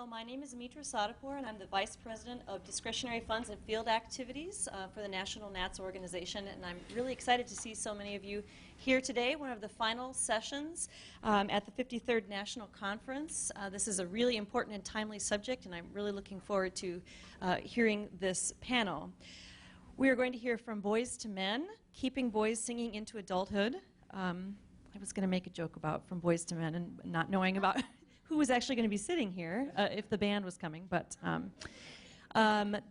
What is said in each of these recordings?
my name is Mitra Sadapur, and I'm the Vice President of Discretionary Funds and Field Activities for the National NATS organization, and I'm really excited to see so many of you here today, one of the final sessions at the 53rd National Conference. This is a really important and timely subject, and I'm really looking forward to hearing this panel. We are going to hear from Boys to Men, Keeping Boys Singing into Adulthood. I was going to make a joke about from Boys to Men and not knowing about who was actually going to be sitting here if the band was coming, but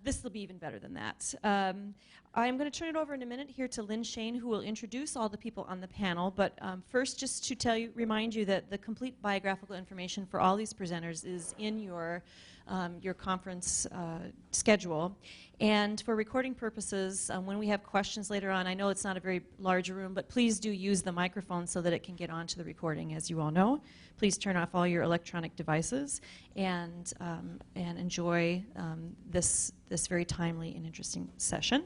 this will be even better than that. I'm going to turn it over in a minute here to Lynne Shane, who will introduce all the people on the panel, but first just to remind you that the complete biographical information for all these presenters is in your conference schedule. And for recording purposes, when we have questions later on, I know it's not a very large room, but please do use the microphone so that it can get onto the recording, as you all know. Please turn off all your electronic devices and enjoy this very timely and interesting session.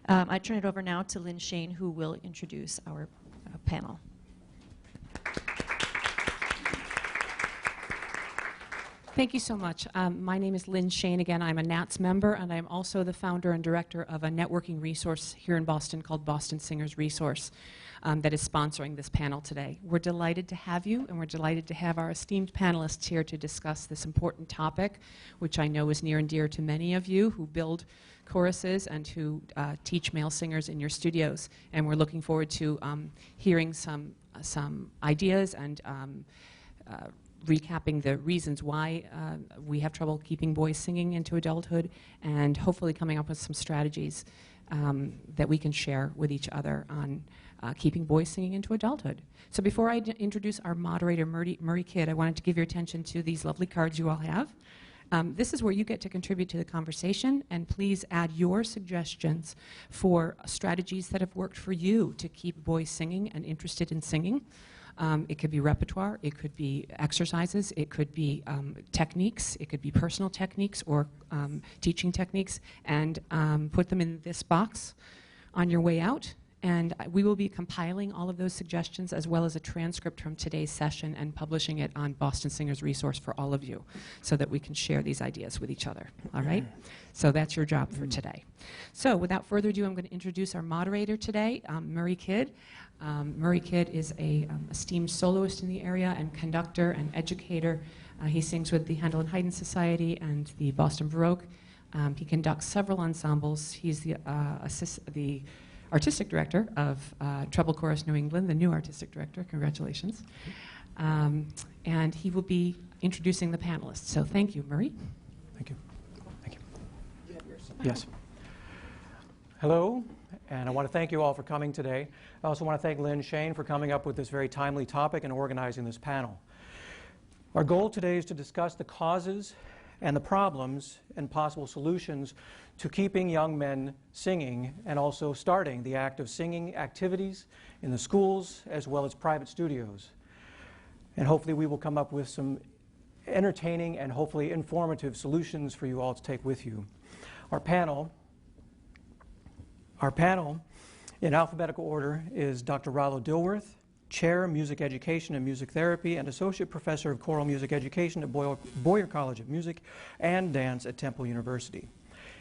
I turn it over now to Lynne Shane, who will introduce our panel. Thank you so much. My name is Lynne Shane. Again, I'm a NATS member, and I'm also the founder and director of a networking resource here in Boston called Boston Singers Resource that is sponsoring this panel today. We're delighted to have you, and we're delighted to have our esteemed panelists here to discuss this important topic, which I know is near and dear to many of you who build choruses and who teach male singers in your studios. And we're looking forward to hearing some ideas and recapping the reasons why we have trouble keeping boys singing into adulthood, and hopefully coming up with some strategies that we can share with each other on keeping boys singing into adulthood. So before I introduce our moderator, Murray Kidd, I wanted to give your attention to these lovely cards you all have. This is where you get to contribute to the conversation, and please add your suggestions for strategies that have worked for you to keep boys singing and interested in singing. It could be repertoire, it could be exercises, it could be techniques, it could be personal techniques or teaching techniques, and put them in this box on your way out. And we will be compiling all of those suggestions as well as a transcript from today's session and publishing it on Boston Singers Resource for all of you so that we can share these ideas with each other, all right? So that's your job for today. So without further ado, I'm going to introduce our moderator today, Murray Kidd. Murray Kidd is an esteemed soloist in the area and conductor and educator. He sings with the Handel and Haydn Society and the Boston Baroque. He conducts several ensembles. He's the artistic director of Treble Chorus New England, the new artistic director. Congratulations. And he will be introducing the panelists. So thank you, Murray. Thank you. Thank you. Yes. Hello, and I want to thank you all for coming today. I also want to thank Lynne Shane for coming up with this very timely topic and organizing this panel. Our goal today is to discuss the causes and the problems and possible solutions to keeping young men singing and also starting the act of singing activities in the schools as well as private studios. And hopefully we will come up with some entertaining and hopefully informative solutions for you all to take with you. Our panel in alphabetical order is Dr. Rollo Dilworth, Chair, Music Education and Music Therapy, and Associate Professor of Choral Music Education at Boyer College of Music and Dance at Temple University.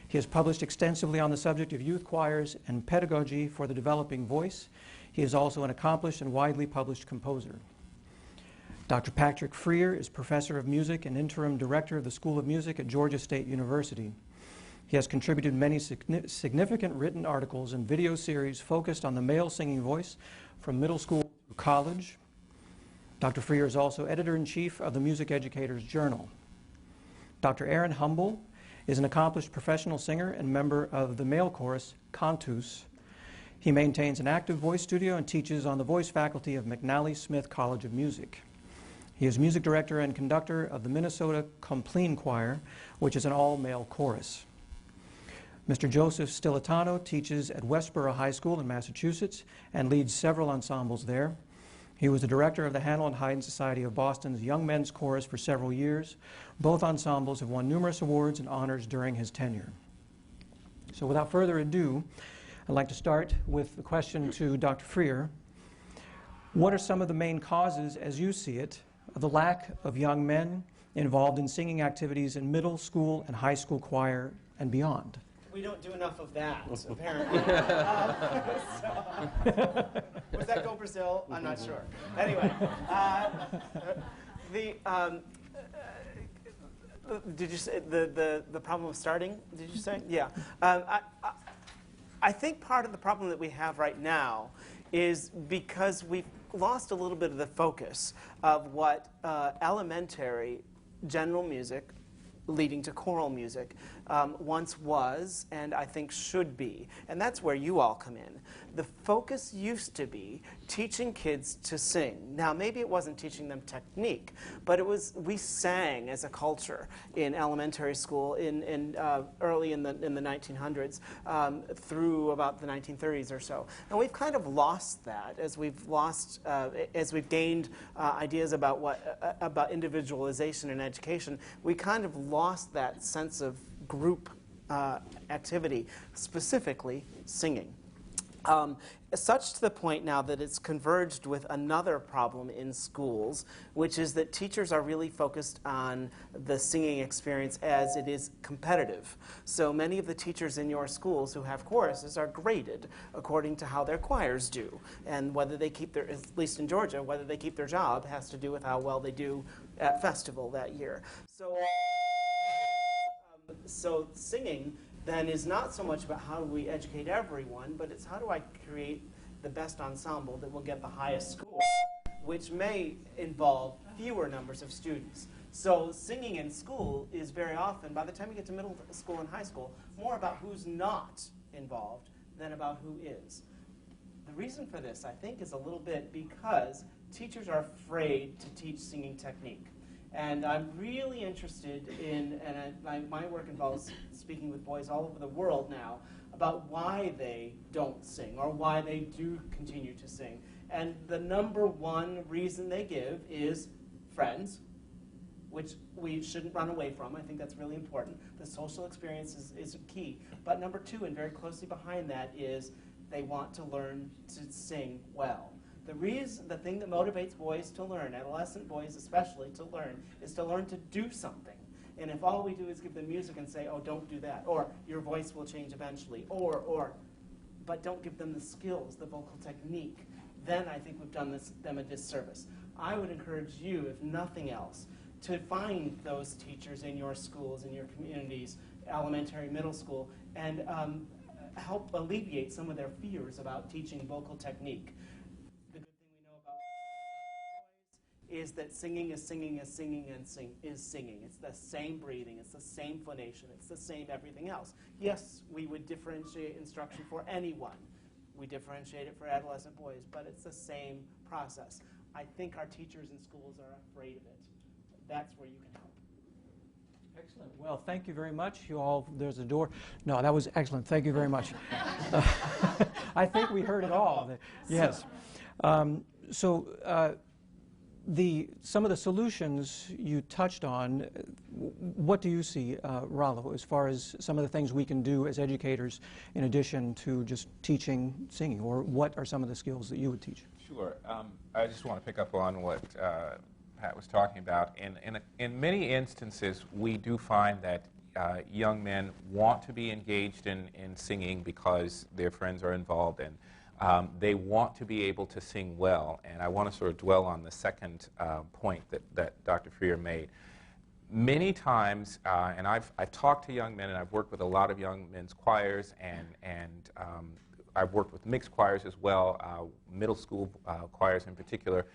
He has published extensively on the subject of youth choirs and pedagogy for the developing voice. He is also an accomplished and widely published composer. Dr. Patrick Freer is Professor of Music and Interim Director of the School of Music at Georgia State University. He has contributed many significant written articles and video series focused on the male singing voice from middle school to college. Dr. Freer is also Editor-in-Chief of the Music Educators Journal. Dr. Aaron Humble is an accomplished professional singer and member of the male chorus, Cantus. He maintains an active voice studio and teaches on the voice faculty of McNally Smith College of Music. He is music director and conductor of the Minnesota Compline Choir, which is an all-male chorus. Mr. Joseph Stillitano teaches at Westborough High School in Massachusetts and leads several ensembles there. He was the director of the Handel and Haydn Society of Boston's Young Men's Chorus for several years. Both ensembles have won numerous awards and honors during his tenure. So without further ado, I'd like to start with the question to Dr. Freer. What are some of the main causes, as you see it, of the lack of young men involved in singing activities in middle school and high school choir and beyond. We don't do enough of that, apparently. Was that Go Brazil? I'm not sure. Anyway, did you say the problem of starting? Did you say? Yeah. I think part of the problem that we have right now is because we've lost a little bit of the focus of what elementary general music leading to choral music once was, and I think should be. And that's where you all come in. The focus used to be teaching kids to sing. Now, maybe it wasn't teaching them technique, but it was, we sang as a culture in elementary school early in the 1900s through about the 1930s or so. And we've kind of lost that as we've gained ideas about about individualization in education. We kind of lost that sense of group activity, specifically singing. Such to the point now that it's converged with another problem in schools, which is that teachers are really focused on the singing experience as it is competitive. So many of the teachers in your schools who have choruses are graded according to how their choirs do. And whether they keep their, at least in Georgia, whether they keep their job has to do with how well they do at festival that year. So singing then is not so much about how do we educate everyone, but it's how do I create the best ensemble that will get the highest score, which may involve fewer numbers of students. So singing in school is very often, by the time you get to middle school and high school, more about who's not involved than about who is. The reason for this, I think, is a little bit because teachers are afraid to teach singing technique. And I'm really interested in, and my work involves speaking with boys all over the world now about why they don't sing or why they do continue to sing. And the number one reason they give is friends, which we shouldn't run away from. I think that's really important. The social experience is key. But number two, and very closely behind that, is they want to learn to sing well. The thing that motivates boys to learn, adolescent boys especially to learn, is to learn to do something. And if all we do is give them music and say, oh, don't do that, or your voice will change eventually, but don't give them the skills, the vocal technique, then I think we've done them a disservice. I would encourage you, if nothing else, to find those teachers in your schools, in your communities, elementary, middle school, and help alleviate some of their fears about teaching vocal technique. Is that singing is singing is singing and is singing. It's the same breathing, it's the same phonation, it's the same everything else. Yes, we would differentiate instruction for anyone. We differentiate it for adolescent boys, but it's the same process. I think our teachers in schools are afraid of it. That's where you can help. Excellent. Well, thank you very much. You all, there's a door. No, that was excellent. Thank you very much. I think we heard it all. Yes. Some of the solutions you touched on, what do you see, Rollo, as far as some of the things we can do as educators in addition to just teaching singing, or what are some of the skills that you would teach? Sure. I just want to pick up on what Pat was talking about. In many instances, we do find that young men want to be engaged in singing because their friends are involved, and they want to be able to sing well. And I want to sort of dwell on the second point that Dr. Freer made. Many times, and I've talked to young men, and I've worked with a lot of young men's choirs, and I've worked with mixed choirs as well, middle school choirs in particular.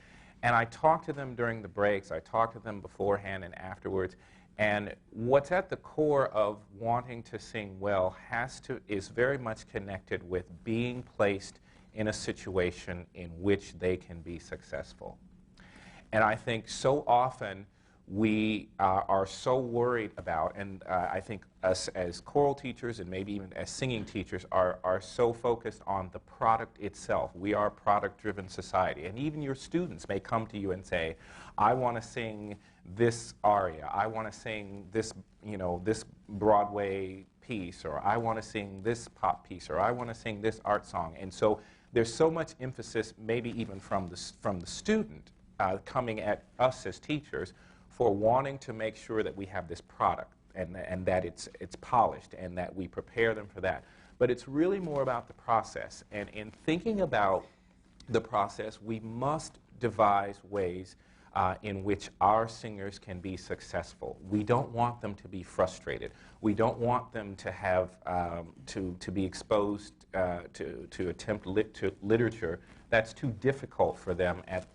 And I talk to them during the breaks, I talk to them beforehand and afterwards. And what's at the core of wanting to sing well is very much connected with being placed in a situation in which they can be successful. And I think so often we are so worried about, and I think us as choral teachers and maybe even as singing teachers are so focused on the product itself. We are a product-driven society. And even your students may come to you and say, I want to sing this aria, I want to sing this, this Broadway piece, or I want to sing this pop piece, or I want to sing this art song. And so there's so much emphasis, maybe even from the student, coming at us as teachers, for wanting to make sure that we have this product and that it's polished and that we prepare them for that. But it's really more about the process. And in thinking about the process, we must devise ways in which our singers can be successful. We don't want them to be frustrated. We don't want them to have to be exposed to attempt literature that's too difficult for them at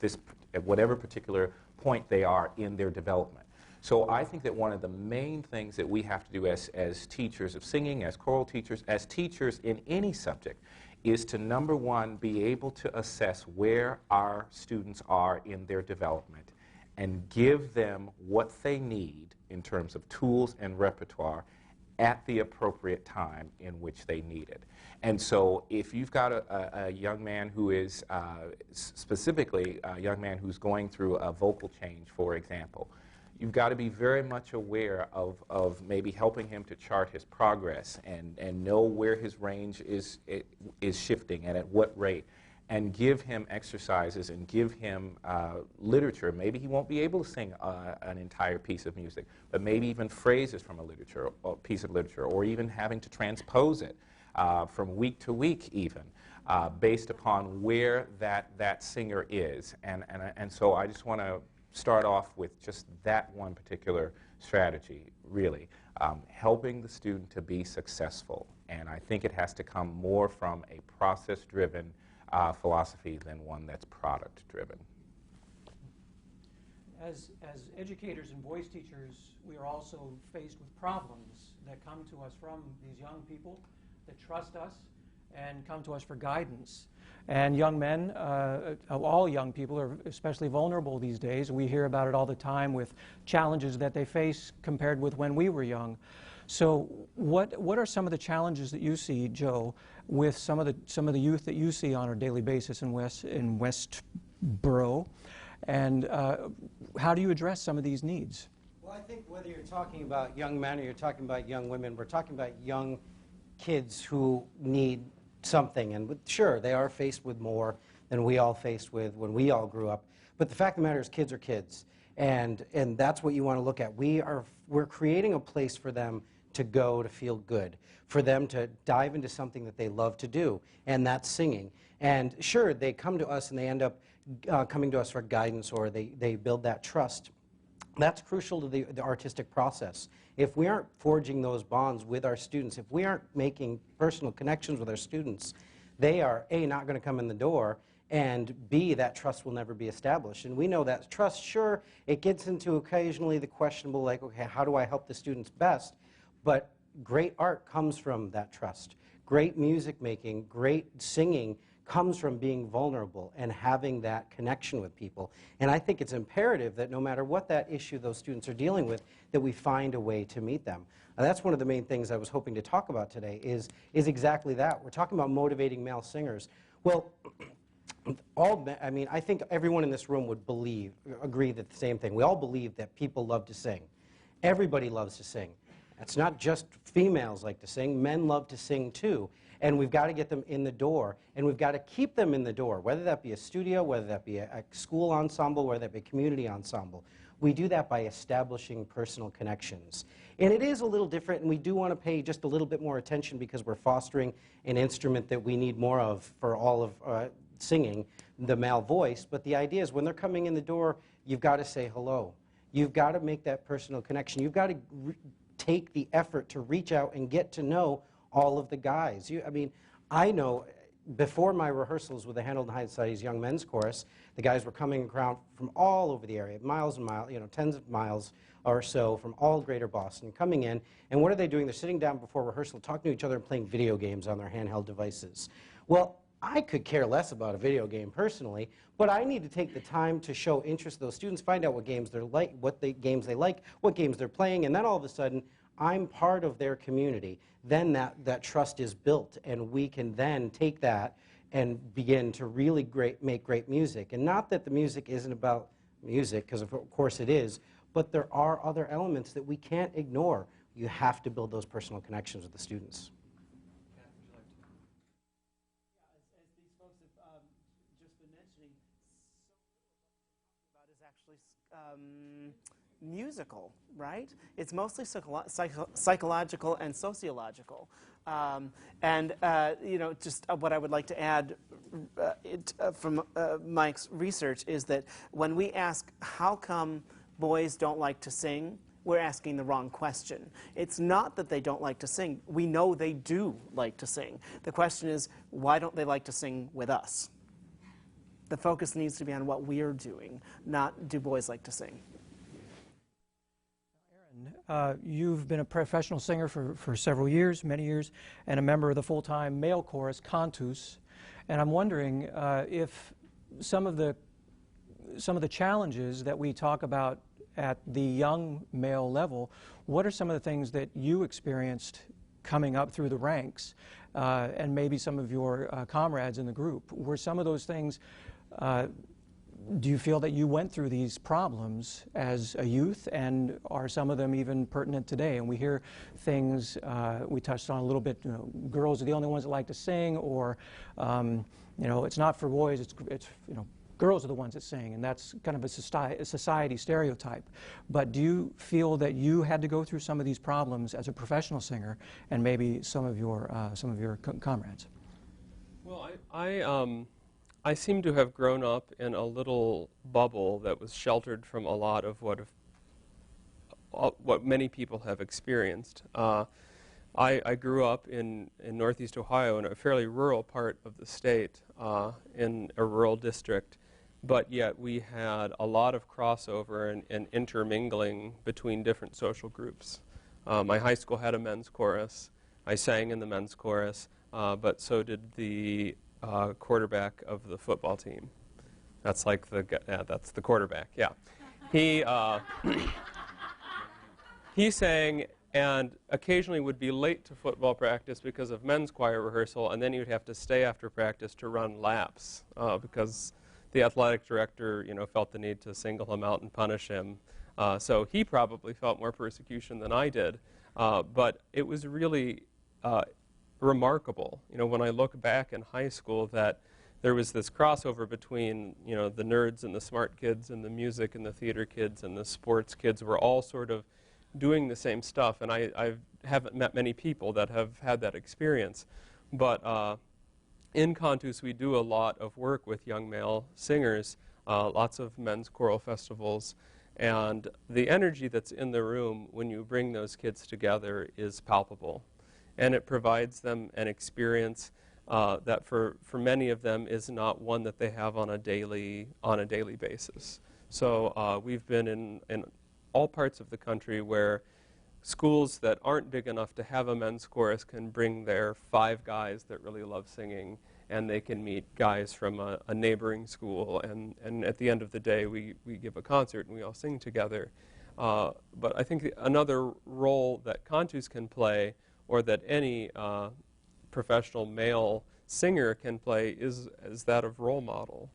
whatever particular point they are in their development. So I think that one of the main things that we have to do as teachers of singing, as choral teachers, as teachers in any subject, is to, number one, be able to assess where our students are in their development and give them what they need in terms of tools and repertoire at the appropriate time in which they need it. And so if you've got a young man who is, specifically a young man who's going through a vocal change, for example, you've got to be very much aware of maybe helping him to chart his progress and know where his range is shifting and at what rate, and give him exercises and give him literature. Maybe he won't be able to sing an entire piece of music, but maybe even phrases from a piece of literature, or even having to transpose it from week to week even, based upon where that singer is. And so I just want to start off with just that one particular strategy, really, helping the student to be successful. And I think it has to come more from a process-driven philosophy than one that's product-driven. As educators and voice teachers, we are also faced with problems that come to us from these young people that trust us and come to us for guidance. And young men, all young people are especially vulnerable these days. We hear about it all the time with challenges that they face compared with when we were young. So what are some of the challenges that you see, Joe, with some of the youth that you see on a daily basis in Westborough? And how do you address some of these needs? Well, I think whether you're talking about young men or you're talking about young women, we're talking about young kids who need something. And sure, they are faced with more than we all faced with when we all grew up. But the fact of the matter is, kids are kids. And that's what you want to look at. We're creating a place for them to go to feel good, for them to dive into something that they love to do, and that's singing. And sure, they come to us and they end up coming to us for guidance, or they build that trust. That's crucial to the artistic process. If we aren't forging those bonds with our students, if we aren't making personal connections with our students, they are, A, not going to come in the door, and B, that trust will never be established. And we know that trust, sure, it gets into occasionally the questionable, like, okay, how do I help the students best? But great art comes from that trust. Great music making, great singing comes from being vulnerable and having that connection with people. And I think it's imperative that no matter what that issue those students are dealing with, that we find a way to meet them. And that's one of the main things I was hoping to talk about today is exactly that. We're talking about motivating male singers. Well, I think everyone in this room would agree that the same thing. We all believe that people love to sing. Everybody loves to sing. It's not just females like to sing. Men love to sing too. And we've got to get them in the door, and we've got to keep them in the door, whether that be a studio, whether that be a school ensemble, whether that be a community ensemble. We do that by establishing personal connections. And it is a little different, and we do want to pay just a little bit more attention because we're fostering an instrument that we need more of for all of singing, the male voice. But the idea is when they're coming in the door, you've got to say hello. You've got to make that personal connection. You've got to take the effort to reach out and get to know all of the guys. I know before my rehearsals with the Hamilton High Society's Young Men's Chorus, the guys were coming around from all over the area, miles and miles, tens of miles or so from all greater Boston, coming in, and what are they doing? They're sitting down before rehearsal, talking to each other and playing video games on their handheld devices. Well, I could care less about a video game personally, but I need to take the time to show interest to those students, find out what games they're like, games they like, what games they're playing, and then all of a sudden, I'm part of their community. Then that trust is built, and we can then take that and begin to really make great music. And not that the music isn't about music, because of course it is, but there are other elements that we can't ignore. You have to build those personal connections with the students. As these folks have just been mentioning, so little of what we're talking about is actually musical, right? It's mostly psychological and sociological. Just what I would like to add from Mike's research is that when we ask how come boys don't like to sing, we're asking the wrong question. It's not that they don't like to sing. We know they do like to sing. The question is, why don't they like to sing with us? The focus needs to be on what we're doing, not do boys like to sing. You've been a professional singer for several years, many years, and a member of the full-time male chorus, Cantus. And I'm wondering if some of the challenges that we talk about at the young male level, what are some of the things that you experienced coming up through the ranks, and maybe some of your comrades in the group? Were some of those things, do you feel that you went through these problems as a youth, and are some of them even pertinent today? And we hear things, we touched on a little bit, girls are the only ones that like to sing, or it's not for boys, it's girls are the ones that sing, and that's kind of a society stereotype. But do you feel that you had to go through some of these problems as a professional singer, and maybe some of your comrades? Well, I seem to have grown up in a little bubble that was sheltered from a lot of what many people have experienced. I grew up in Northeast Ohio in a fairly rural part of the state, in a rural district, but yet we had a lot of crossover and intermingling between different social groups. My high school had a men's chorus. I sang in the men's chorus, but so did the quarterback of the football team. That's like that's the quarterback, yeah. He sang and occasionally would be late to football practice because of men's choir rehearsal, and then he would have to stay after practice to run laps because the athletic director, felt the need to single him out and punish him. So he probably felt more persecution than I did. But it was really remarkable, when I look back in high school, that there was this crossover between, the nerds and the smart kids and the music and the theater kids and the sports kids were all sort of doing the same stuff. And I haven't met many people that have had that experience. But in Cantus, we do a lot of work with young male singers, lots of men's choral festivals. And the energy that's in the room when you bring those kids together is palpable. And it provides them an experience that for many of them is not one that they have on a daily basis. So we've been in all parts of the country where schools that aren't big enough to have a men's chorus can bring their 5 guys that really love singing, and they can meet guys from a neighboring school, and at the end of the day we give a concert and we all sing together. But I think another role that Cantus can play, or that any professional male singer can play, is that of role model.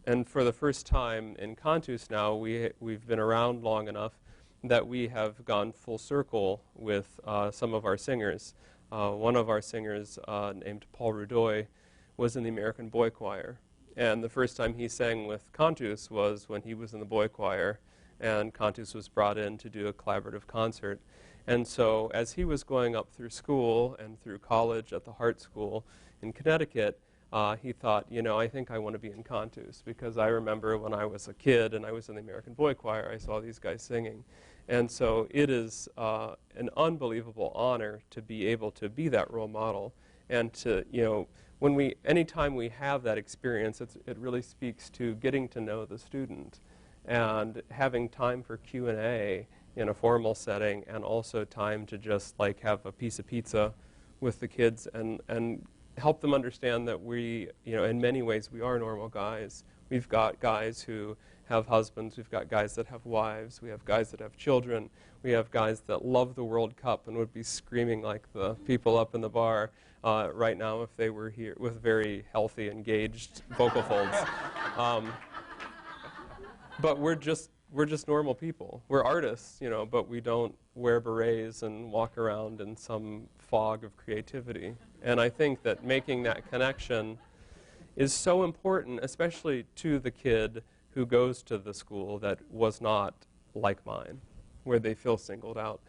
And for the first time in Cantus now, we've been around long enough that we have gone full circle with some of our singers. One of our singers, named Paul Rudoy, was in the American Boy Choir. And the first time he sang with Cantus was when he was in the boy choir, and Cantus was brought in to do a collaborative concert. And so as he was going up through school and through college at the Hart School in Connecticut, he thought, I think I want to be in Cantus, because I remember when I was a kid and I was in the American Boy Choir, I saw these guys singing. And so it is an unbelievable honor to be able to be that role model, and to, anytime we have that experience, it really speaks to getting to know the student and having time for Q&A in a formal setting, and also time to just have a piece of pizza with the kids and help them understand that we, in many ways, we are normal guys. We've got guys who have husbands, we've got guys that have wives, we have guys that have children, we have guys that love the World Cup and would be screaming like the people up in the bar right now if they were here, with very healthy, engaged vocal folds. But we're just normal people. We're artists, but we don't wear berets and walk around in some fog of creativity. And I think that making that connection is so important, especially to the kid who goes to the school that was not like mine, where they feel singled out.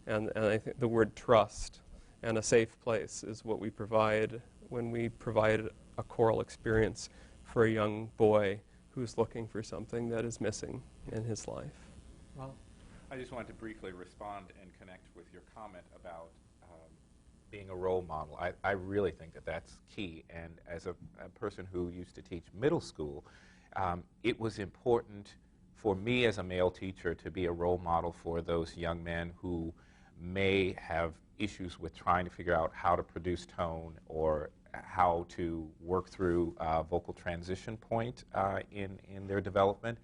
And I think the word trust and a safe place is what we provide when we provide a choral experience for a young boy who's looking for something that is missing in his life. Well, I just wanted to briefly respond and connect with your comment about being a role model. I really think that that's key. And as a person who used to teach middle school, it was important for me as a male teacher to be a role model for those young men who may have issues with trying to figure out how to produce tone or how to work through vocal transition point in their development.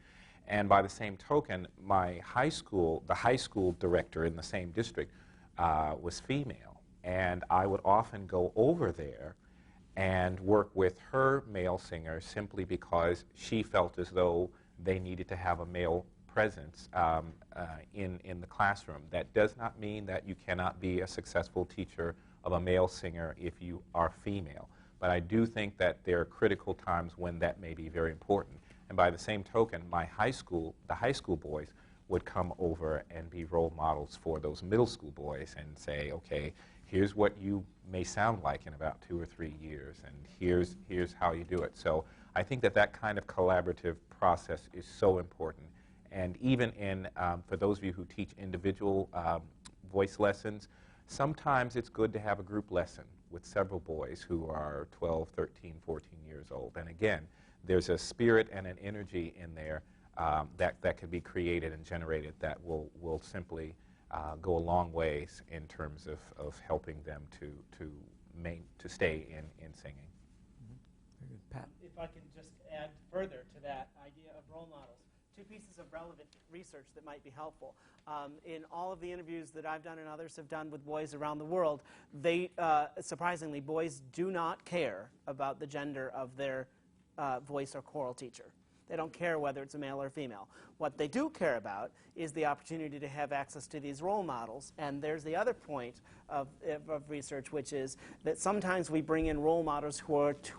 And by the same token, the high school director in the same district was female. And I would often go over there and work with her male singers simply because she felt as though they needed to have a male presence in the classroom. That does not mean that you cannot be a successful teacher of a male singer if you are female. But I do think that there are critical times when that may be very important. And by the same token, the high school boys would come over and be role models for those middle school boys and say, okay, here's what you may sound like in about 2 or 3 years, and here's how you do it. So I think that kind of collaborative process is so important. And even for those of you who teach individual voice lessons, sometimes it's good to have a group lesson with several boys who are 12, 13, 14 years old. And again, there's a spirit and an energy in there that can be created and generated that will simply go a long ways in terms of helping them to stay in singing. very good. Pat? If I can just add further to that idea of role models, 2 pieces of relevant research that might be helpful. In all of the interviews that I've done and others have done with boys around the world, surprisingly, boys do not care about the gender of their voice or choral teacher. They don't care whether it's a male or female. What they do care about is the opportunity to have access to these role models. And there's the other point of research, which is that sometimes we bring in role models who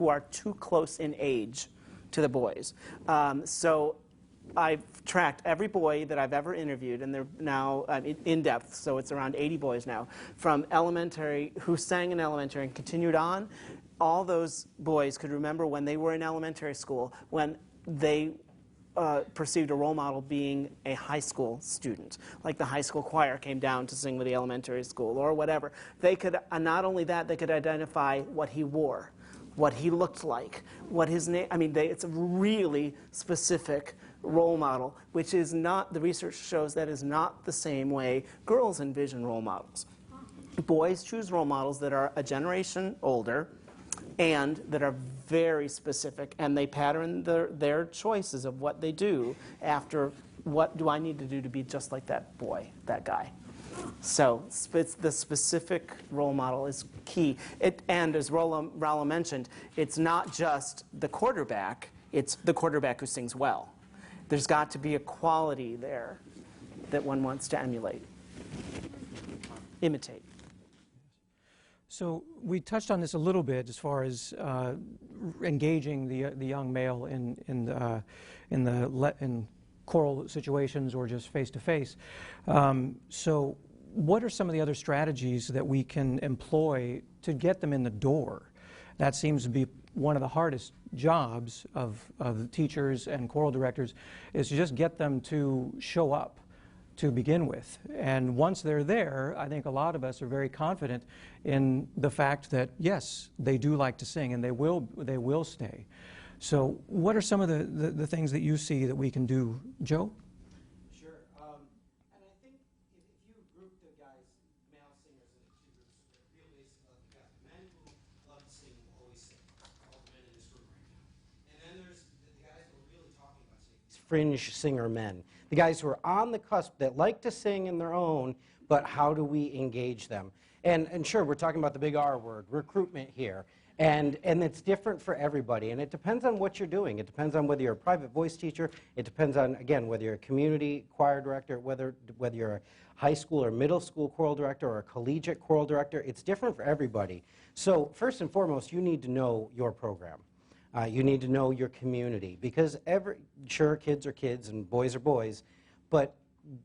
are too close in age to the boys. So I've tracked every boy that I've ever interviewed, and they're now in depth, so it's around 80 boys now, from elementary, who sang in elementary and continued on. All those boys could remember when they were in elementary school, when they perceived a role model being a high school student, like the high school choir came down to sing with the elementary school or whatever. They could, not only that, they could identify what he wore, what he looked like, what his name, it's a really specific role model, which is not, the research shows that is not the same way girls envision role models. Boys choose role models that are a generation older and that are very specific, and they pattern their choices of what they do after what do I need to do to be just like that boy, that guy. So the specific role model is key. And as Rollo mentioned, it's not just the quarterback, it's the quarterback who sings well. There's got to be a quality there that one wants to emulate, imitate. So we touched on this a little bit as far as engaging the young male in choral situations or just face-to-face. So what are some of the other strategies that we can employ to get them in the door? That seems to be one of the hardest jobs of the teachers and choral directors, is to just get them to show up to begin with. And once they're there, I think a lot of us are very confident in the fact that, yes, they do like to sing and they will stay. So what are some of the things that you see that we can do? Joe? Sure. And I think if you group the guys, male singers, into 2 groups, real basic, you've got the men who love to sing, will always sing. All the men in this room right now. And then there's the guys who are really talking about singing. Fringe singer men. The guys who are on the cusp that like to sing in their own, but how do we engage them? And sure, we're talking about the big R word, recruitment here. And it's different for everybody. And it depends on what you're doing. It depends on whether you're a private voice teacher. It depends on, again, whether you're a community choir director, whether you're a high school or middle school choral director or a collegiate choral director. It's different for everybody. So first and foremost, you need to know your program. You need to know your community, because sure, kids are kids and boys are boys, but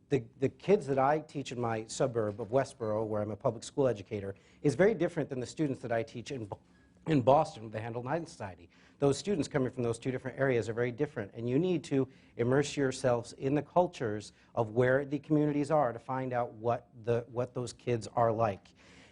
the kids that I teach in my suburb of Westborough, where I'm a public school educator, is very different than the students that I teach in Boston with the Handel Nine Society. Those students coming from those two different areas are very different, and you need to immerse yourselves in the cultures of where the communities are to find out what those kids are like.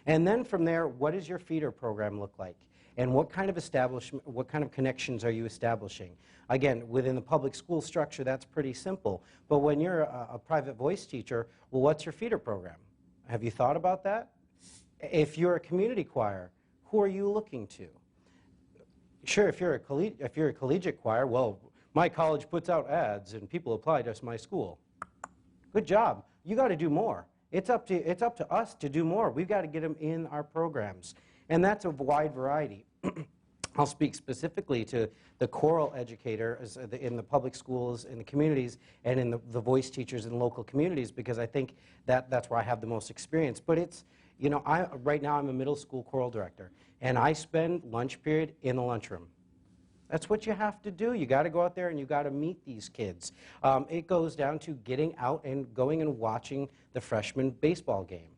And then from there, what does your feeder program look like? And what kind of connections are you establishing? Again, within the public school structure, that's pretty simple. But when you're a private voice teacher, well, what's your feeder program? Have you thought about that? If you're a community choir, who are you looking to? Sure, if you're a collegiate choir, well, my college puts out ads and people apply to my school. Good job. You got to do more. It's up to us to do more. We've got to get them in our programs. And that's a wide variety. I'll speak specifically to the choral educators in the public schools, in the communities, and in the voice teachers in local communities, because I think that's where I have the most experience. But it's, you know, right now I'm a middle school choral director, and I spend lunch period in the lunchroom. That's what you have to do. You got to go out there and you got to meet these kids. It goes down to getting out and going and watching the freshman baseball game.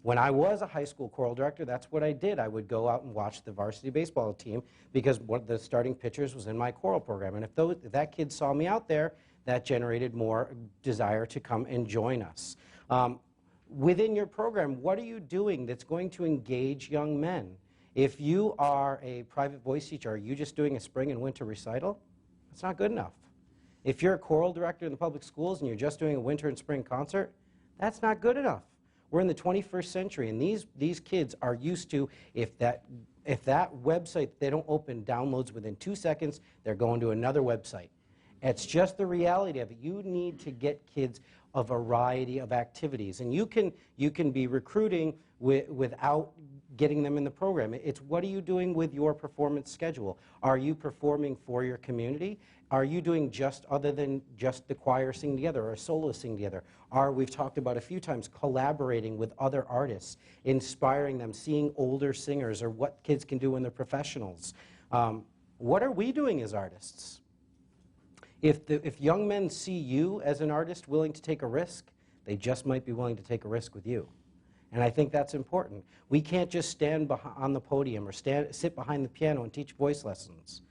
When I was a high school choral director, that's what I did. I would go out and watch the varsity baseball team because one of the starting pitchers was in my choral program. And if that kid saw me out there, that generated more desire to come and join us. Within your program, what are you doing that's going to engage young men? If you are a private voice teacher, are you just doing a spring and winter recital? That's not good enough. If you're a choral director in the public schools and you're just doing a winter and spring concert, that's not good enough. We're in the 21st century, and these kids are used to, if that website they don't open downloads within 2 seconds, they're going to another website. It's just the reality of it. You need to get kids a variety of activities, and you can be recruiting without getting them in the program. It's what are you doing with your performance schedule? Are you performing for your community? Are you doing just other than just the choir singing together or a solo singing together? We've talked about a few times collaborating with other artists, inspiring them, seeing older singers or what kids can do when they're professionals. What are we doing as artists? If young men see you as an artist willing to take a risk, they just might be willing to take a risk with you. And I think that's important. We can't just stand on the podium or sit behind the piano and teach voice lessons.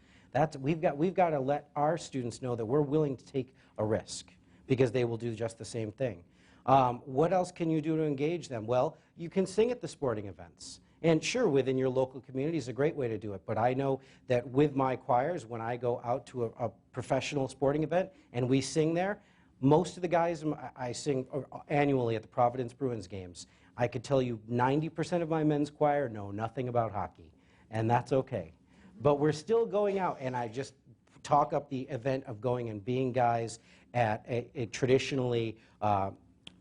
We've got to let our students know that we're willing to take a risk because they will do just the same thing. What else can you do to engage them? Well, you can sing at the sporting events. And sure, within your local community is a great way to do it. But I know that with my choirs, when I go out to a professional sporting event and we sing there, most of the guys I sing annually at the Providence Bruins games, I could tell you 90% of my men's choir know nothing about hockey, and that's okay. But we're still going out, and I just talk up the event of going and being guys at a traditionally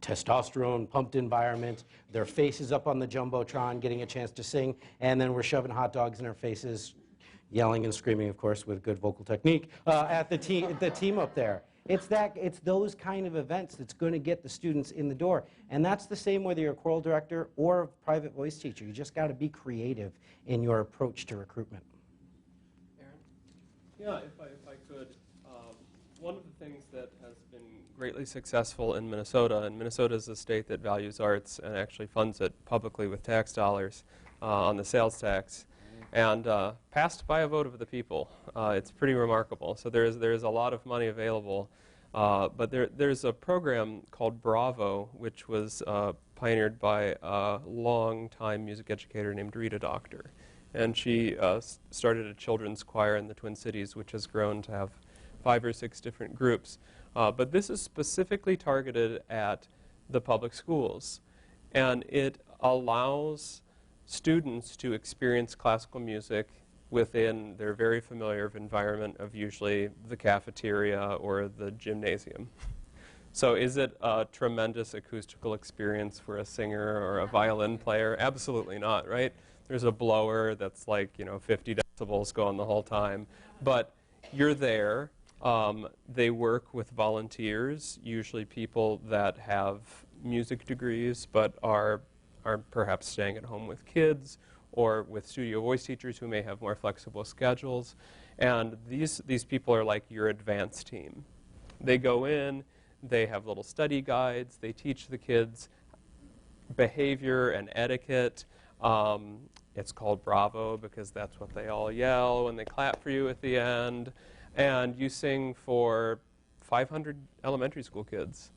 testosterone-pumped environment, their faces up on the Jumbotron, getting a chance to sing, and then we're shoving hot dogs in our faces, yelling and screaming, of course, with good vocal technique, at the team up there. It's those kind of events that's going to get the students in the door. And that's the same whether you're a choral director or a private voice teacher. You just got to be creative in your approach to recruitment. Aaron? Yeah, if I could. One of the things that has been greatly successful in Minnesota, and Minnesota is a state that values arts and actually funds it publicly with tax dollars on the sales tax, and passed by a vote of the people. It's pretty remarkable. So there's a lot of money available, but there's a program called Bravo, which was pioneered by a long-time music educator named Rita Doctor. And she started a children's choir in the Twin Cities, which has grown to have 5 or 6 different groups. But this is specifically targeted at the public schools. And it allows students to experience classical music within their very familiar environment of usually the cafeteria or the gymnasium. So is it a tremendous acoustical experience for a singer or a violin player? Absolutely not, right? There's a blower that's like, 50 decibels going the whole time. But you're there. They work with volunteers, usually people that have music degrees but are perhaps staying at home with kids or with studio voice teachers who may have more flexible schedules. And these people are like your advanced team. They go in, They have little study guides. They teach the kids behavior and etiquette. It's called Bravo because that's what they all yell when they clap for you at the end. And you sing for 500 elementary school kids.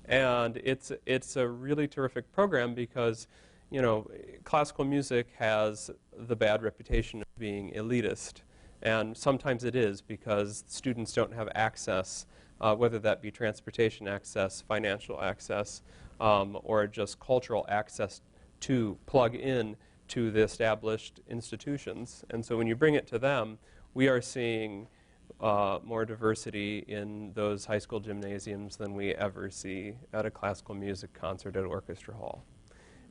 And it's a really terrific program because, you know, classical music has the bad reputation of being elitist. And sometimes it is because students don't have access, whether that be transportation access, financial access, or just cultural access to plug in to the established institutions. And so when you bring it to them, we are seeing more diversity in those high school gymnasiums than we ever see at a classical music concert at Orchestra Hall.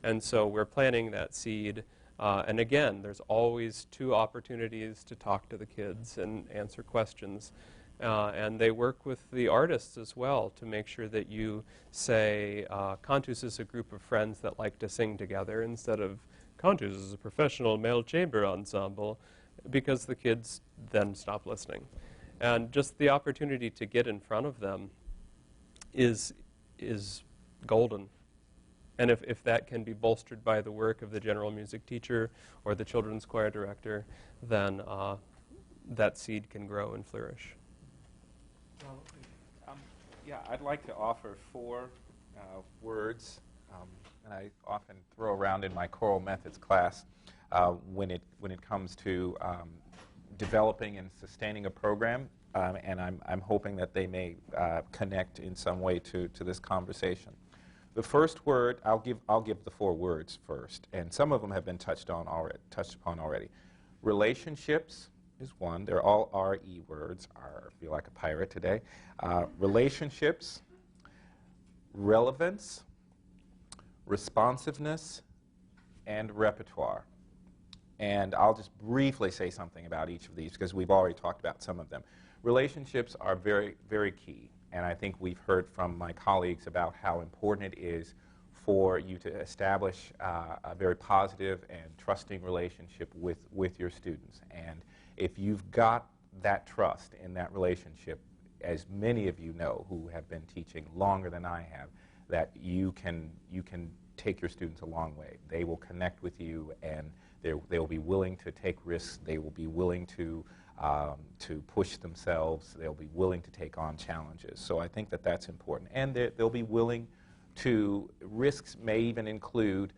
And so we're planting that seed. And again, there's always 2 opportunities to talk to the kids and answer questions. And they work with the artists as well to make sure that you say, Cantus is a group of friends that like to sing together instead of Cantus is a professional male chamber ensemble, because the kids then stop listening. And just the opportunity to get in front of them is golden. And if that can be bolstered by the work of the general music teacher or the children's choir director, then that seed can grow and flourish. Yeah, I'd like to offer 4 words, and I often throw around in my choral methods class when it comes to developing and sustaining a program, and I'm hoping that they may connect in some way to this conversation. The first word, I'll give the 4 words first, and some of them have been touched upon already. Relationships is one. They're all R-E words. I feel like a pirate today. Relationships, relevance, responsiveness, and repertoire. And I'll just briefly say something about each of these because we've already talked about some of them. Relationships are very, very key. And I think we've heard from my colleagues about how important it is for you to establish a very positive and trusting relationship with your students. And if you've got that trust in that relationship, as many of you know who have been teaching longer than I have, that you can take your students a long way. They will connect with you, and they will be willing to take risks. They will be willing to push themselves. They'll be willing to take on challenges. So I think that that's important. And they'll be willing to, risks may even include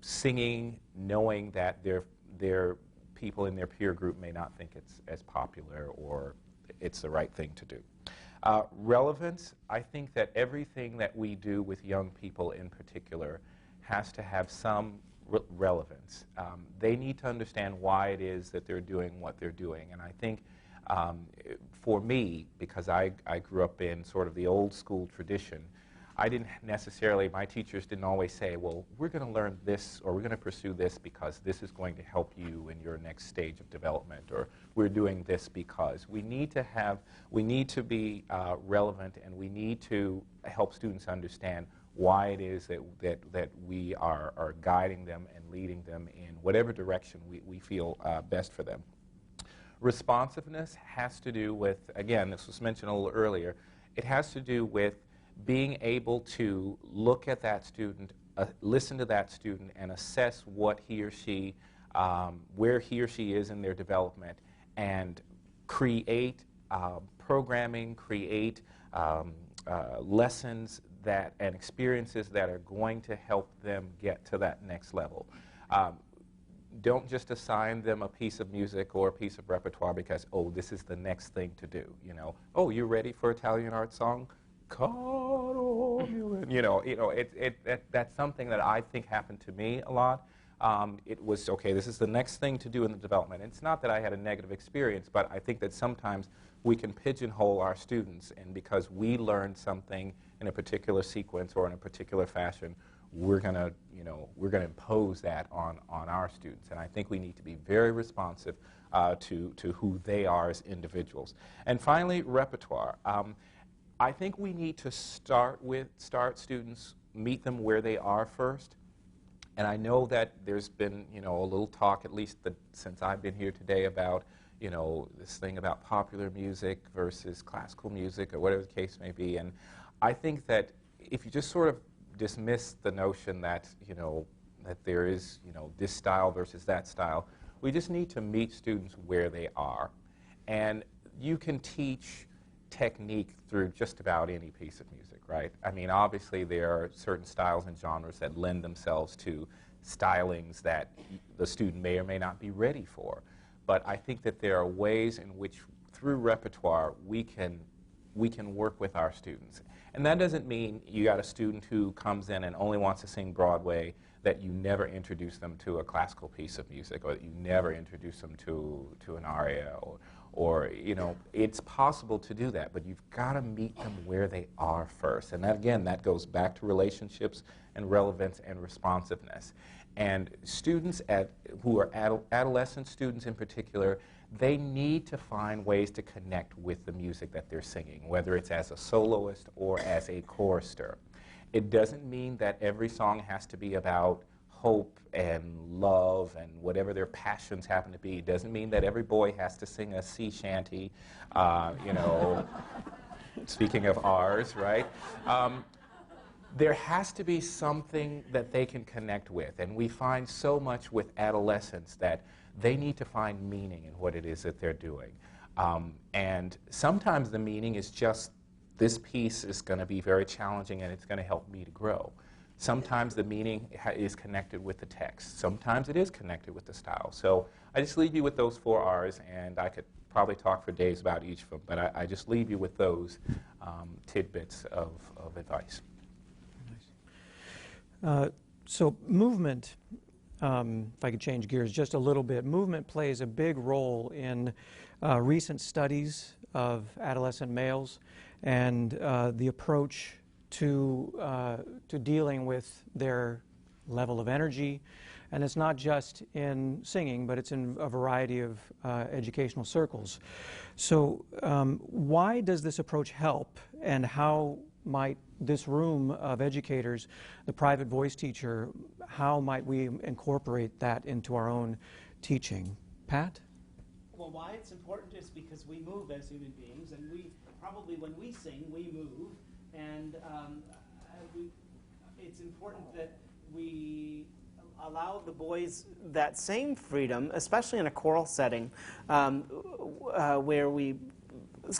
singing, knowing that their people in their peer group may not think it's as popular or it's the right thing to do. Relevance, I think that everything that we do with young people in particular has to have some relevance. They need to understand why it is that they're doing what they're doing. And I think for me, because I grew up in sort of the old school tradition, I didn't necessarily, my teachers didn't always say, well, we're going to learn this or we're going to pursue this because this is going to help you in your next stage of development, or we're doing this because. We need to be relevant, and we need to help students understand why it is that we are guiding them and leading them in whatever direction we feel best for them. Responsiveness has to do with, again, this was mentioned a little earlier, it has to do with being able to look at that student, listen to that student, and assess what he or she, where he or she is in their development, and create programming, create lessons and experiences that are going to help them get to that next level. Don't just assign them a piece of music or a piece of repertoire because, oh, this is the next thing to do. You know, oh, you ready for Italian art song? That's something that I think happened to me a lot. It was, okay, this is the next thing to do in the development. It's not that I had a negative experience, but I think that sometimes we can pigeonhole our students, and because we learned something in a particular sequence or in a particular fashion, we're going to impose that on our students. And I think we need to be very responsive to who they are as individuals. And finally, repertoire. I think we need to start students, meet them where they are first. And I know that there's been, a little talk, at least since I've been here today, about, you know, this thing about popular music versus classical music or whatever the case may be. And I think that if you just sort of dismiss the notion that, you know, that there is, you know, this style versus that style, we just need to meet students where they are. And you can teach technique through just about any piece of music, right? I mean, obviously there are certain styles and genres that lend themselves to stylings that the student may or may not be ready for. But I think that there are ways in which, through repertoire, we can work with our students. And that doesn't mean you got a student who comes in and only wants to sing Broadway, that you never introduce them to a classical piece of music, or that you never introduce them to an aria, or you know, it's possible to do that, but you've got to meet them where they are first. And that, again, that goes back to relationships and relevance and responsiveness. And students who are adolescent students in particular, they need to find ways to connect with the music that they're singing, whether it's as a soloist or as a chorister. It doesn't mean that every song has to be about hope and love and whatever their passions happen to be. It doesn't mean that every boy has to sing a sea shanty, you know, speaking of ours, right? There has to be something that they can connect with. And we find so much with adolescents that they need to find meaning in what it is that they're doing. And sometimes the meaning is just, this piece is going to be very challenging and it's going to help me to grow. Sometimes the meaning is connected with the text. Sometimes it is connected with the style. So I just leave you with those 4 R's, and I could probably talk for days about each of them, but I just leave you with those tidbits of advice. So movement, if I could change gears just a little bit, movement plays a big role in recent studies of adolescent males and the approach to dealing with their level of energy. And it's not just in singing, but it's in a variety of educational circles. So why does this approach help, and how might this room of educators, the private voice teacher, how might we incorporate that into our own teaching? Pat? Well, why it's important is because we move as human beings, and we probably, when we sing, we move, and it's important that we allow the boys that same freedom, especially in a choral setting, where we,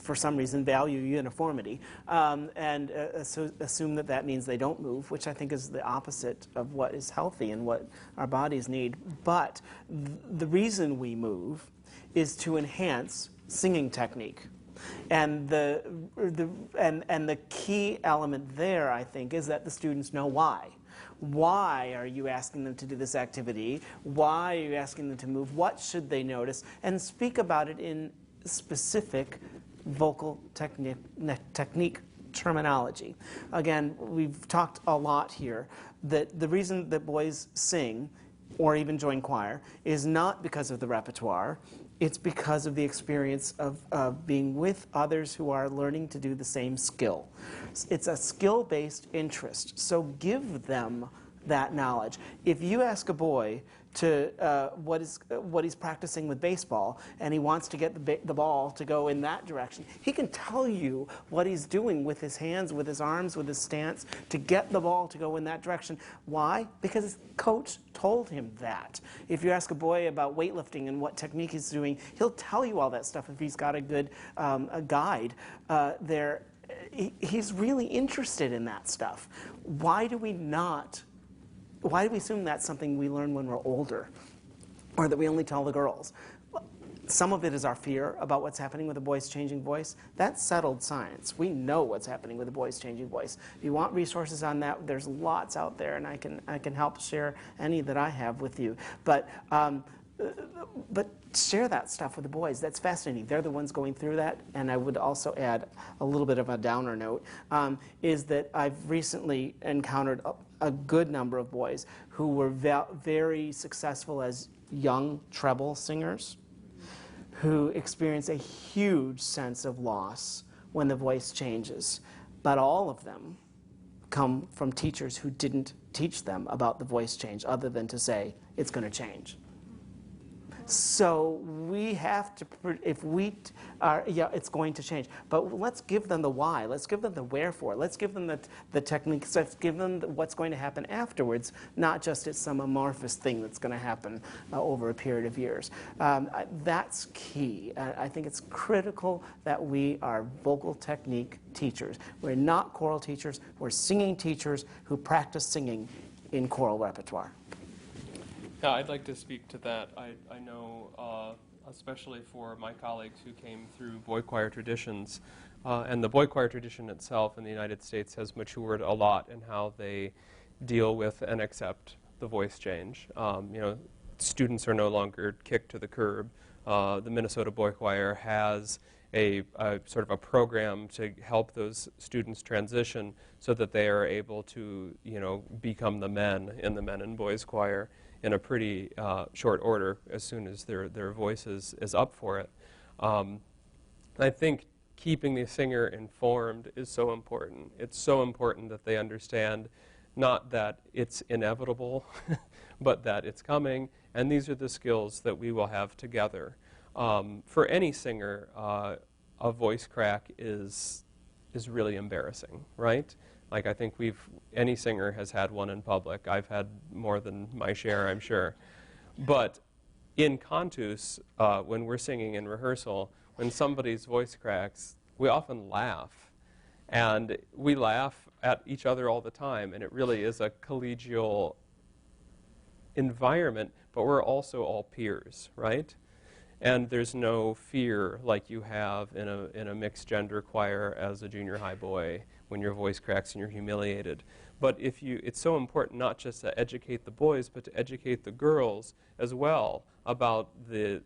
for some reason, value uniformity, and assume that that means they don't move, which I think is the opposite of what is healthy and what our bodies need. But the reason we move is to enhance singing technique. And the key element there, I think, is that the students know why. Why are you asking them to do this activity? Why are you asking them to move? What should they notice? And speak about it in specific vocal technique terminology. Again, we've talked a lot here that the reason that boys sing or even join choir is not because of the repertoire. It's because of the experience of being with others who are learning to do the same skill. It's a skill-based interest, so give them that knowledge. If you ask a boy to what he's practicing with baseball, and he wants to get the ball to go in that direction, he can tell you what he's doing with his hands, with his arms, with his stance to get the ball to go in that direction. Why? Because his coach told him that. If you ask a boy about weightlifting and what technique he's doing, he'll tell you all that stuff if he's got a good a guide there. He's really interested in that stuff. Why do we assume that's something we learn when we're older, or that we only tell the girls? Some of it is our fear about what's happening with a boy's changing voice. That's settled science. We know what's happening with a boy's changing voice. If you want resources on that, there's lots out there, and I can help share any that I have with you. But share that stuff with the boys. That's fascinating. They're the ones going through that. And I would also add a little bit of a downer note, is that I've recently encountered a good number of boys who were very successful as young treble singers, who experience a huge sense of loss when the voice changes. But all of them come from teachers who didn't teach them about the voice change, other than to say, it's going to change. So we have to, if we are, yeah, it's going to change. But let's give them the why. Let's give them the wherefore. Let's give them the techniques. Let's give them what's going to happen afterwards, not just it's some amorphous thing that's going to happen over a period of years. That's key. I think it's critical that we are vocal technique teachers. We're not choral teachers. We're singing teachers who practice singing in choral repertoire. Yeah, I'd like to speak to that. I know, especially for my colleagues who came through boy choir traditions, and the boy choir tradition itself in the United States has matured a lot in how they deal with and accept the voice change. Students are no longer kicked to the curb. The Minnesota Boy Choir has a sort of a program to help those students transition so that they are able to, become the men in the men and boys choir in a pretty short order as soon as their voice is up for it. I think keeping the singer informed is so important. It's so important that they understand not that it's inevitable, but that it's coming, and these are the skills that we will have together. For any singer, a voice crack is really embarrassing, right? Like, I think any singer has had one in public. I've had more than my share, I'm sure. But in Cantus, when we're singing in rehearsal, when somebody's voice cracks, we often laugh. And we laugh at each other all the time, and it really is a collegial environment, but we're also all peers, right? And there's no fear like you have in a mixed gender choir as a junior high boy when your voice cracks and you're humiliated. But it's so important not just to educate the boys, but to educate the girls as well about the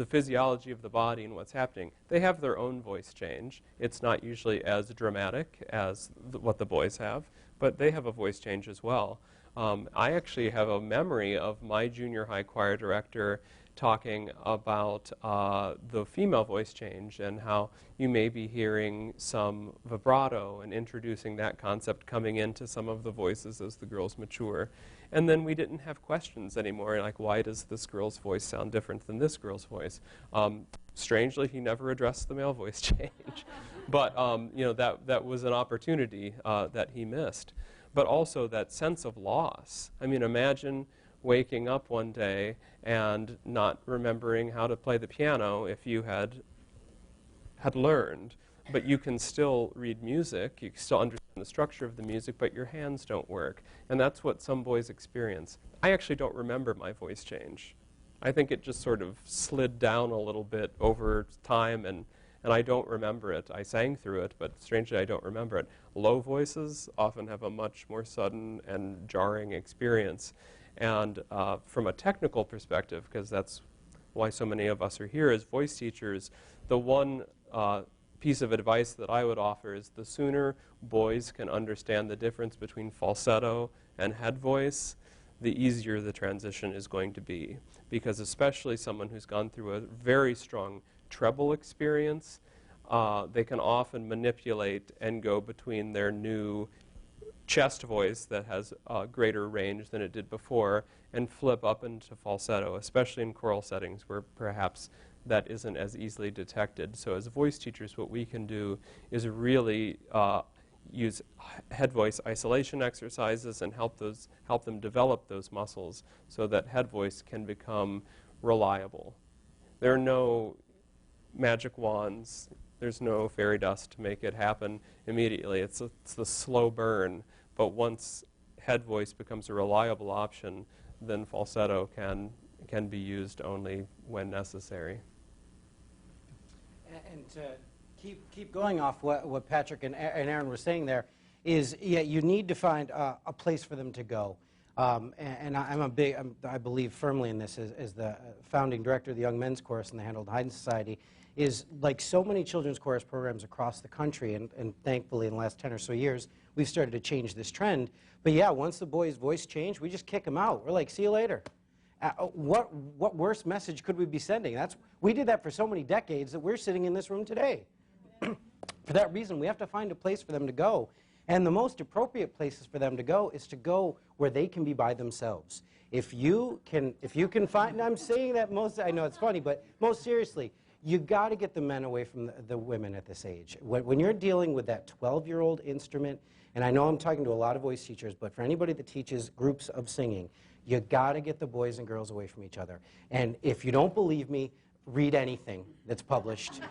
physiology of the body and what's happening. They have their own voice change. It's not usually as dramatic as what the boys have, but they have a voice change as well. I actually have a memory of my junior high choir director talking about the female voice change and how you may be hearing some vibrato and introducing that concept coming into some of the voices as the girls mature. And then we didn't have questions anymore, like, why does this girl's voice sound different than this girl's voice? Strangely, he never addressed the male voice change. But that was an opportunity that he missed. But also that sense of loss. I mean, imagine waking up one day and not remembering how to play the piano if you had learned. But you can still read music, you can still understand the structure of the music, but your hands don't work. And that's what some boys experience. I actually don't remember my voice change. I think it just sort of slid down a little bit over time, and I don't remember it. I sang through it, but strangely I don't remember it. Low voices often have a much more sudden and jarring experience. And from a technical perspective, because that's why so many of us are here as voice teachers, the one piece of advice that I would offer is the sooner boys can understand the difference between falsetto and head voice, the easier the transition is going to be. Because especially someone who's gone through a very strong treble experience, they can often manipulate and go between their new chest voice that has greater range than it did before and flip up into falsetto, especially in choral settings where perhaps that isn't as easily detected. So as voice teachers, what we can do is really use head voice isolation exercises and help them develop those muscles so that head voice can become reliable. There are no magic wands. There's no fairy dust to make it happen immediately. It's the slow burn. But once head voice becomes a reliable option, then falsetto can be used only when necessary. And to keep going off what Patrick and Aaron were saying there is, yeah, you need to find a place for them to go. And I believe firmly in this as the founding director of the Young Men's Chorus and the Handel Haydn Society, is like so many children's chorus programs across the country, and thankfully in the last 10 or so years, we've started to change this trend. But yeah, once the boys' voice changed, we just kick them out. We're like, see you later. What worse message could we be sending? We did that for so many decades that we're sitting in this room today. For that reason, we have to find a place for them to go. And the most appropriate places for them to go is to go where they can be by themselves. If you can find, and I'm saying that most, I know it's funny, but most seriously, you got to get the men away from the women at this age. When you're dealing with that 12-year-old instrument, and I know I'm talking to a lot of voice teachers, but for anybody that teaches groups of singing, you got to get the boys and girls away from each other. And if you don't believe me, read anything that's published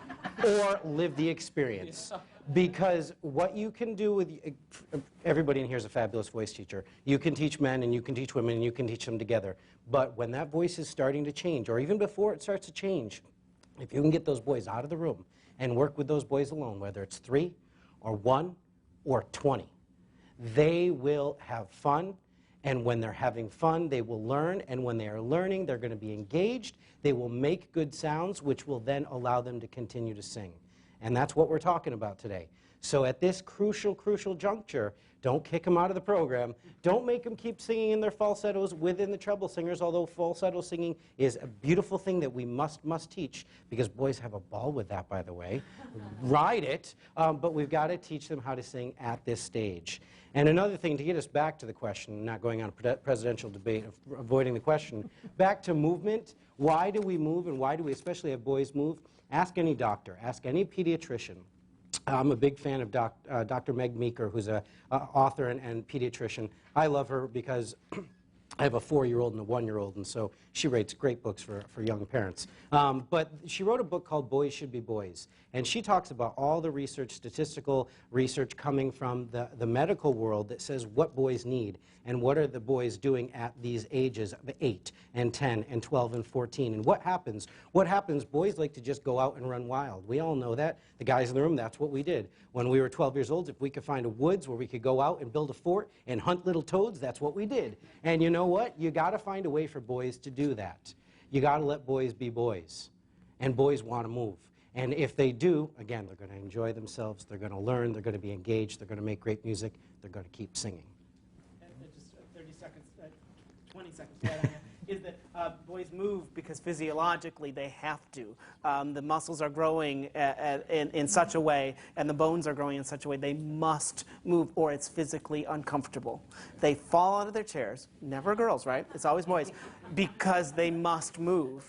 or live the experience. Because what you can do with, everybody in here is a fabulous voice teacher. You can teach men and you can teach women and you can teach them together. But when that voice is starting to change, or even before it starts to change, if you can get those boys out of the room and work with those boys alone, whether it's 3 or 1 or 20, they will have fun. And when they're having fun, they will learn. And when they are learning, they're going to be engaged. They will make good sounds, which will then allow them to continue to sing. And that's what we're talking about today. So at this crucial, crucial juncture, don't kick them out of the program. Don't make them keep singing in their falsettos within the treble singers, although falsetto singing is a beautiful thing that we must teach, because boys have a ball with that, by the way. Ride it, but we've got to teach them how to sing at this stage. And another thing, to get us back to the question, not going on a presidential debate, avoiding the question, back to movement. Why do we move, and why do we especially have boys move? Ask any doctor, ask any pediatrician. I'm a big fan of Dr. Meg Meeker, who's an author and pediatrician. I love her because I have a 4-year-old and a 1-year-old, and so she writes great books for young parents. But she wrote a book called Boys Should Be Boys, and she talks about all the research, statistical research coming from the medical world that says what boys need and what are the boys doing at these ages of 8 and 10 and 12 and 14. And what happens? What happens, boys like to just go out and run wild. We all know that. The guys in the room, that's what we did. When we were 12 years old, if we could find a woods where we could go out and build a fort and hunt little toads, that's what we did. And you know what? You got to find a way for boys to do that. You got to let boys be boys. And boys want to move. And if they do, again, they're going to enjoy themselves, they're going to learn, they're going to be engaged, they're going to make great music, they're going to keep singing. Just 30 seconds, 20 seconds, is that boys move because physiologically they have to. The muscles are growing in such a way, and the bones are growing in such a way, they must move or it's physically uncomfortable. They fall out of their chairs, never girls, right? It's always boys, because they must move.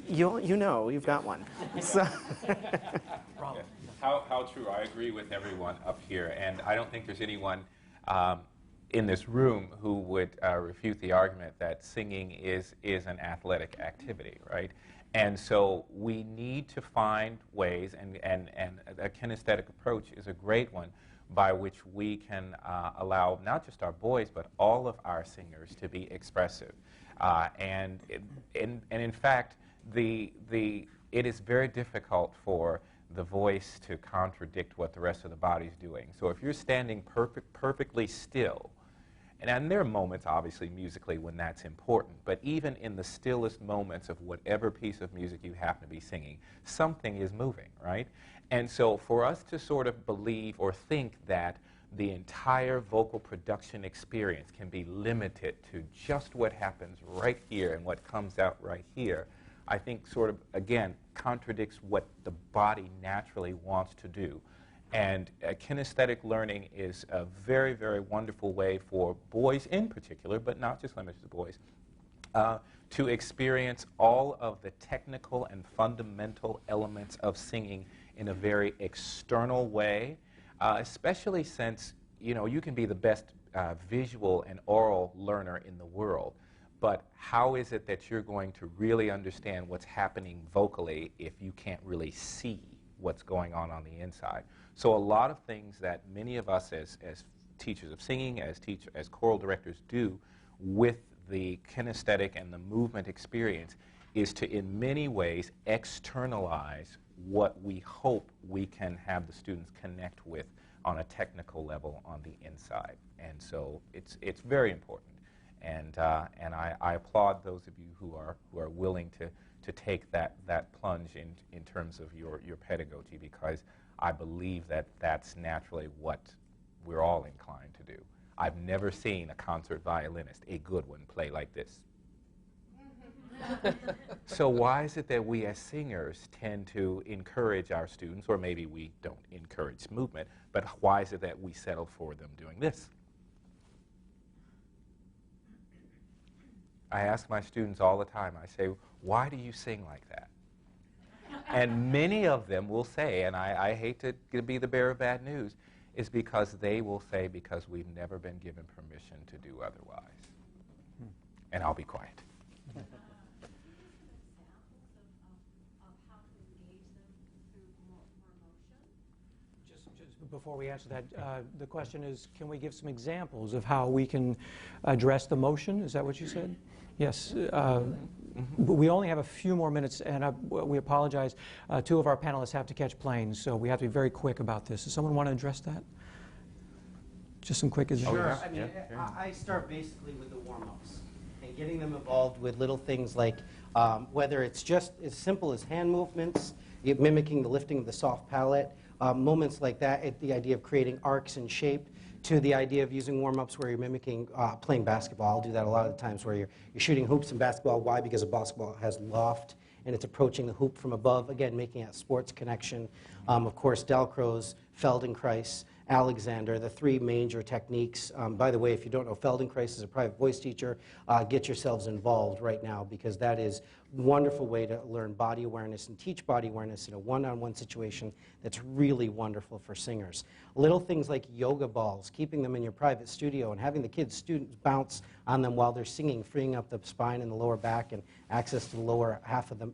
You know, you've got one. So How true. I agree with everyone up here, and I don't think there's anyone in this room who would refute the argument that singing is an athletic activity, right? And so we need to find ways, and a kinesthetic approach is a great one, by which we can allow not just our boys, but all of our singers to be expressive. And in fact, it is very difficult for the voice to contradict what the rest of the body's doing. So if you're standing perfectly still, and there are moments, obviously, musically when that's important, but even in the stillest moments of whatever piece of music you happen to be singing, something is moving, right? And so for us to sort of believe or think that the entire vocal production experience can be limited to just what happens right here and what comes out right here, I think sort of, again, contradicts what the body naturally wants to do. And kinesthetic learning is a very, very wonderful way for boys in particular, but not just limited to boys, to experience all of the technical and fundamental elements of singing in a very external way, especially since, you know, you can be the best visual and oral learner in the world, but how is it that you're going to really understand what's happening vocally if you can't really see what's going on the inside? So a lot of things that many of us as teachers of singing, as choral directors do with the kinesthetic and the movement experience is to, in many ways, externalize what we hope we can have the students connect with on a technical level on the inside. And so it's very important. And I applaud those of you who are willing to take that plunge in terms of your pedagogy, because I believe that that's naturally what we're all inclined to do. I've never seen a concert violinist, a good one, play like this. So why is it that we as singers tend to encourage our students, or maybe we don't encourage movement, but why is it that we settle for them doing this? I ask my students all the time, I say, why do you sing like that? And many of them will say, and I hate to be the bearer of bad news, is because they will say, because we've never been given permission to do otherwise. And I'll be quiet. Just before we answer that, the question is, can we give some examples of how we can address the motion? Is that what you said? Yes. But we only have a few more minutes, and we apologize. Two of our panelists have to catch planes, so we have to be very quick about this. Does someone want to address that? Just some quick examples. Sure. I mean, I start basically with the warm-ups and getting them involved with little things like whether it's just as simple as hand movements, mimicking the lifting of the soft palate, moments like that, the idea of creating arcs and shape, to the idea of using warm-ups where you're mimicking playing basketball. I'll do that a lot of the times where you're shooting hoops in basketball. Why? Because a basketball has loft and it's approaching the hoop from above, again, making a sports connection. Of course, Dalcroze, Feldenkrais, Alexander, the three major techniques. By the way, if you don't know Feldenkrais is a private voice teacher, get yourselves involved right now, because that is a wonderful way to learn body awareness and teach body awareness in a one-on-one situation that's really wonderful for singers. Little things like yoga balls, keeping them in your private studio and having the students bounce on them while they're singing, freeing up the spine and the lower back and access to the lower half of the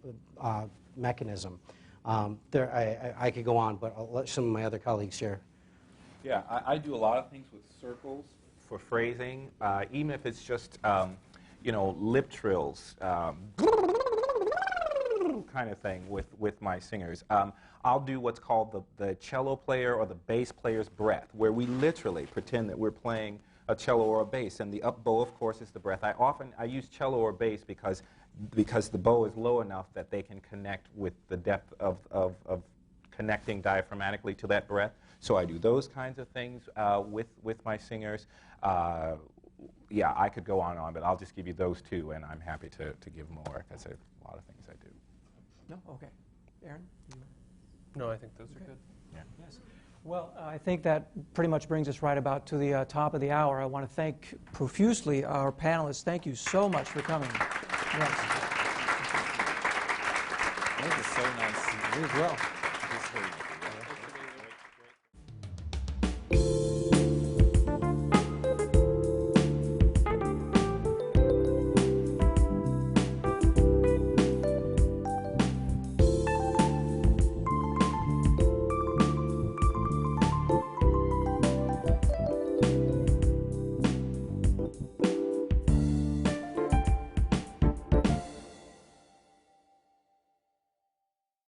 mechanism. I could go on, but I'll let some of my other colleagues share. Yeah, I do a lot of things with circles for phrasing, even if it's just, lip trills, kind of thing with my singers. I'll do what's called the cello player or the bass player's breath, where we literally pretend that we're playing a cello or a bass, and the up bow, of course, is the breath. I use cello or bass because the bow is low enough that they can connect with the depth of connecting diaphragmatically to that breath. So I do those kinds of things with my singers. Yeah, I could go on and on, but I'll just give you those two, and I'm happy to give more, because there are a lot of things I do. No? Okay. Aaron? No, I think those are good. Yeah. Yes. Well, I think that pretty much brings us right about to the top of the hour. I want to thank profusely our panelists. Thank you so much for coming. Yes. That was so nice. You as well. Just heard.